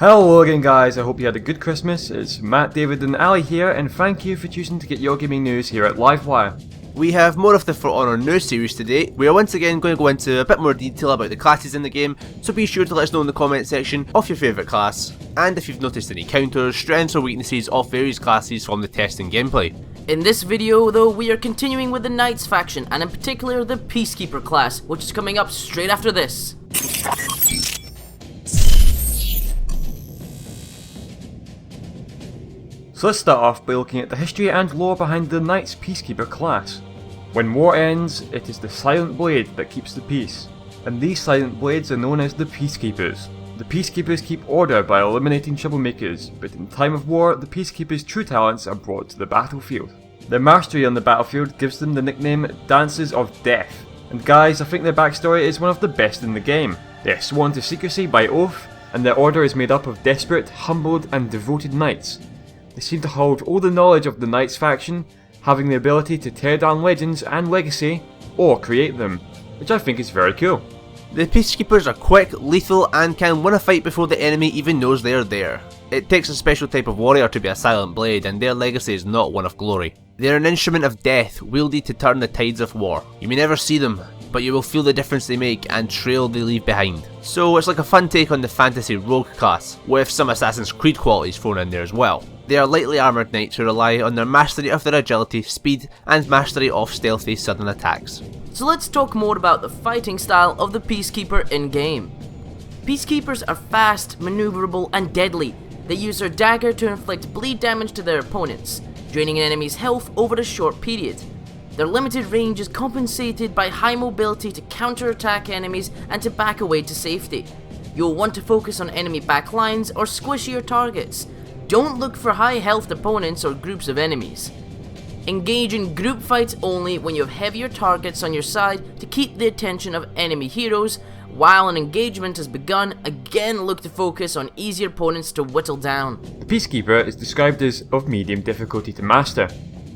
Hello again guys, I hope you had a good Christmas. It's Matt, David and Ali here, and thank you for choosing to get your gaming news here at Livewire. We have more of the For Honor news series today. We are once again going to go into a bit more detail about the classes in the game, so be sure to let us know in the comment section of your favourite class, and if you've noticed any counters, strengths or weaknesses of various classes from the test and gameplay. In this video though, we are continuing with the Knights faction, and in particular the Peacekeeper class, which is coming up straight after this. So let's start off by looking at the history and lore behind the Knights Peacekeeper class. When war ends, it is the silent blade that keeps the peace, and these silent blades are known as the Peacekeepers. The Peacekeepers keep order by eliminating troublemakers, but in time of war, the Peacekeepers' true talents are brought to the battlefield. Their mastery on the battlefield gives them the nickname Dancers of Death, and guys, I think their backstory is one of the best in the game. They are sworn to secrecy by oath, and their order is made up of desperate, humbled and devoted knights. They seem to hold all the knowledge of the Knights faction, having the ability to tear down legends and legacy, or create them, which I think is very cool. The Peacekeepers are quick, lethal and can win a fight before the enemy even knows they are there. It takes a special type of warrior to be a silent blade, and their legacy is not one of glory. They are an instrument of death, wielded to turn the tides of war. You may never see them, but you will feel the difference they make and trail they leave behind. So it's like a fun take on the fantasy rogue class, with some Assassin's Creed qualities thrown in there as well. They are lightly armoured knights who rely on their mastery of their agility, speed and mastery of stealthy sudden attacks. So let's talk more about the fighting style of the Peacekeeper in-game. Peacekeepers are fast, maneuverable and deadly. They use their dagger to inflict bleed damage to their opponents, draining an enemy's health over a short period. Their limited range is compensated by high mobility to counter-attack enemies and to back away to safety. You'll want to focus on enemy backlines or squishier targets. Don't look for high health opponents or groups of enemies. Engage in group fights only when you have heavier targets on your side to keep the attention of enemy heroes. While an engagement has begun, again look to focus on easier opponents to whittle down. The Peacekeeper is described as of medium difficulty to master,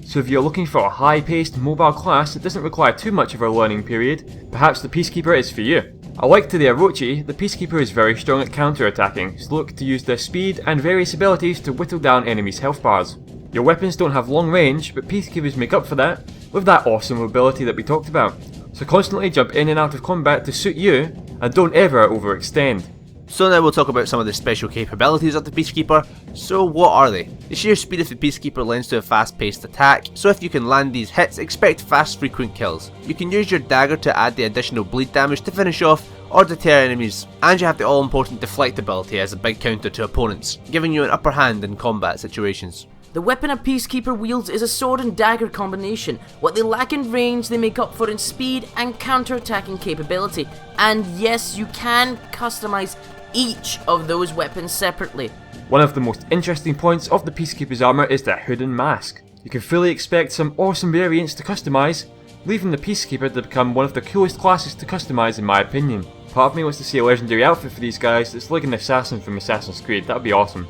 so if you're looking for a high-paced mobile class that doesn't require too much of a learning period, perhaps the Peacekeeper is for you. Alike to the Orochi, the Peacekeeper is very strong at counter-attacking, so look to use their speed and various abilities to whittle down enemies' health bars. Your weapons don't have long range, but Peacekeepers make up for that with that awesome mobility that we talked about. So constantly jump in and out of combat to suit you, and don't ever overextend. So now we'll talk about some of the special capabilities of the Peacekeeper. So what are they? The sheer speed of the Peacekeeper lends to a fast-paced attack, so if you can land these hits, expect fast, frequent kills. You can use your dagger to add the additional bleed damage to finish off or deter enemies, and you have the all-important deflect ability as a big counter to opponents, giving you an upper hand in combat situations. The weapon a Peacekeeper wields is a sword and dagger combination. What they lack in range, they make up for in speed and counter-attacking capability. And yes, you can customize each of those weapons separately. One of the most interesting points of the Peacekeeper's armour is their hood and mask. You can fully expect some awesome variants to customize, leaving the Peacekeeper to become one of the coolest classes to customize in my opinion. Part of me wants to see a legendary outfit for these guys that's like an assassin from Assassin's Creed. That would be awesome.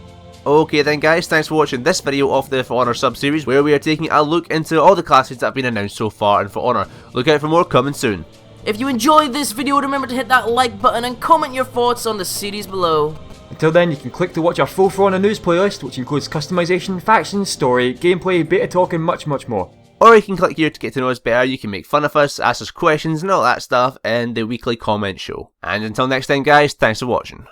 Okay then guys, thanks for watching this video of the For Honor sub-series, where we are taking a look into all the classes that have been announced so far in For Honor. Look out for more coming soon. If you enjoyed this video, remember to hit that like button and comment your thoughts on the series below. Until then, you can click to watch our full For Honor news playlist, which includes customization, factions, story, gameplay, beta talk and much more. Or you can click here to get to know us better. You can make fun of us, ask us questions and all that stuff in the weekly comment show. And until next time guys, thanks for watching.